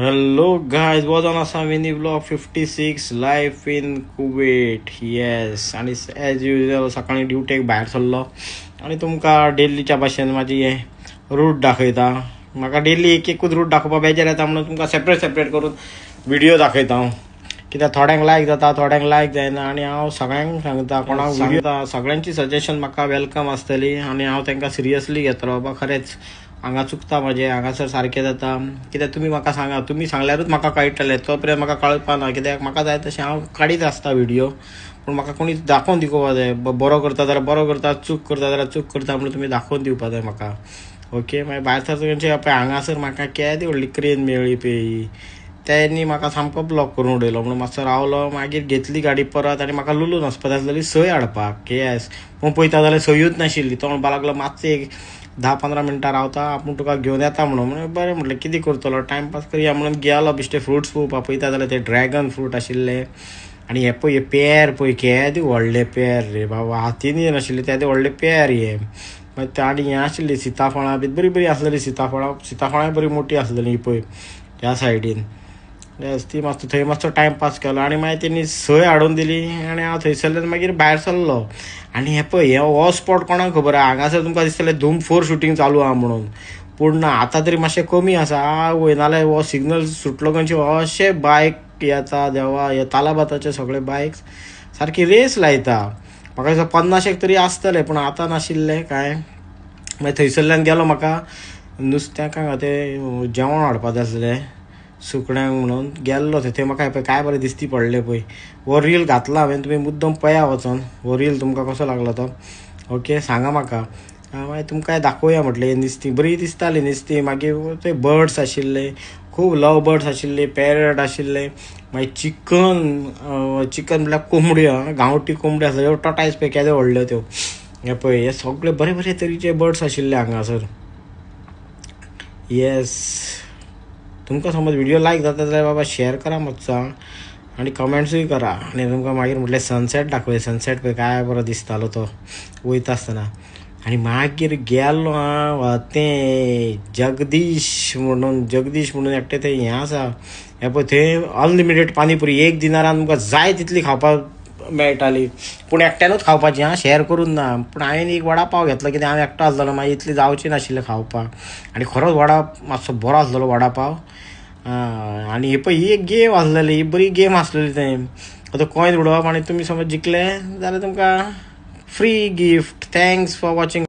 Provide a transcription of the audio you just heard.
Hello guys, was on a mini vlog 56 life in Kuwait. Yes, आणि as usual सकाळी ड्युटेक भायर सरलो आणि तुमकां डेलीच्या भाशेन माझी हे रूट दाखयता. म्हाका डेली एकूच रूट दाखोवपा बेजार येता म्हणून तुमकां सेपरेट करून व्हिडिओ दाखयता हांव. कित्याक थोड्यांक लायक जाता, थोड्यांक लायक जायना आणि हांव सगळ्यांक सांगता, कोणाक व्हिडिओ सगळ्यांची सजेशन म्हाका वेलकम आसतली आणि हांव तांकां सिरियसली घेतलो. बाबा खरेंच हांगा चुकता म्हजें, हांगासर सारकें जाता. कित्याक तुमी म्हाका सांगा, तुमी सांगल्यारूच म्हाका कळटलें. तो पर्यंत म्हाका कळपा ना, कित्याक म्हाका जाय तशें हांव काडीत आसता व्हिडिओ. पूण म्हाका कोणी दाखोवन दिवपा जाय. बरो करता जाल्यार बरो करता, चूक करता जाल्यार चूक करता म्हणून तुमी दाखोवन दिवपा जाय म्हाका. ओके, मागीर भायर सरचे पळय हांगासर म्हाका केदी व्हडली क्रेन मेळ्ळी पळय, त्यांनी म्हाका सामको ब्लॉक करून उडयलो. म्हणून मातसो रावलो, मागीर घेतली गाडी परत आणि म्हाका लुलून वचपाक आसलेली सय हाडपाक. येस, पूण पळयता जाल्यार सयूच नाशिल्ली. तो म्हणपा लागलो मातशें एक 10-15 मिनटां रावता, आपूण तुका घेवन येता म्हणून. बरें म्हटलें, कितें करतलो, टायमपास करया म्हणून गेलो बेश्टे फ्रुट्स पळोवपाक. पळयता जाल्यार ते ड्रॅगन फ्रूट आशिल्ले आणि हे पळय पेर पळय, केदे व्हडले पेर रे बाबा, हातीन नाशिल्ले तेदे व्हडले पेर हे. मागीर आनी हें आशिल्ली सिताफळां बी बरी आसलेली. सिताफळांय बरी मोठी आसलेली पळय ह्या सायडीन. येस, ती मातसो थंय मातसो टायमपास केलो आणि मागीर तेणी सय हाडून दिली आणि हांव थंयसरल्यान मागीर भायर सरलो. आणि हे पळय, हो स्पॉट कोणाक खबर आहा? हांगासर तुमकां दिसतलें धूम 4 शूटिंग चालू आहा म्हणून, पूण ना, आतां तरी मातशें कमी आसा. वय नाल्यार हो सिग्नल सुटलो खंयचे अशे बायक येता देवा, हे तालाबाताचे सगळे बायक्स सारकी रेस लायता. म्हाका दिसता 50 तरी आसतले, पूण आतां नाशिल्ले कांय. मागीर थंयसरल्यान गेलो, म्हाका नुस्त्याक ते जेवण हाडपा जाय आसलें सुकण्यांक म्हणून गेल्लो थंय. म्हाका पळय काय बरें दिसती पडलें पळय. हो रील घातला हांवें, तुमी मुद्दम पळया वचोन. हो रील तुमकां कसो लागलो तो. ओके, सांगा म्हाका. मागीर तुमकां दाखोवया म्हटलें. नुस्तीं बरी दिसताली नुस्तीं. मागीर ते बर्ड्स आशिल्ले, खूब लव बर्ड्स आशिल्ले, पॅरट आशिल्ले. मागीर चिकन म्हळ्यार कोंबड्यो, गांवठी कोंबड्यो आसल्यो टॉटायज पळय केदो व्हडल्यो त्यो. हे पळय, हे सगळे बरे तरेचे बर्ड्स आशिल्ले हांगासर. येस, तुमकां समज व्हिडिओ लायक जाता जाल्यार बाबा शेअर करा मातसो आणि कमेंट्सूय करा. आणि तुमकां मागीर म्हटलें सनसेट दाखय. सनसेट पळय काय बरो दिसतालो तो वयता आसतना. आणि मागीर गेल्लो हांव तें जगदीश म्हणून एकटें तें हें आसा. हे पळय, थंय अनलिमिटेड पानीपुरी 1 दिनारान तुमकां जाय तितली खावपाक मेळटाली, पूण एकट्यानूच खावपाची, शेअर करून ना. पूण हांवें एक वडा पाव घेतलो, कित्याक हांव एकटो आसलो, मागीर इतली जावची नाशिल्लें खावपाक. आणि खरोच मातसो बरो आसलेलो वडा पाव. आणि हे पळय, ही एक गेम आसलेली, ही बरी गेम आसलेली. थंय आतां कॉयन उडोवप आणि तुमी समज जिखले जाल्यार तुमकां free gift. Thanks for watching.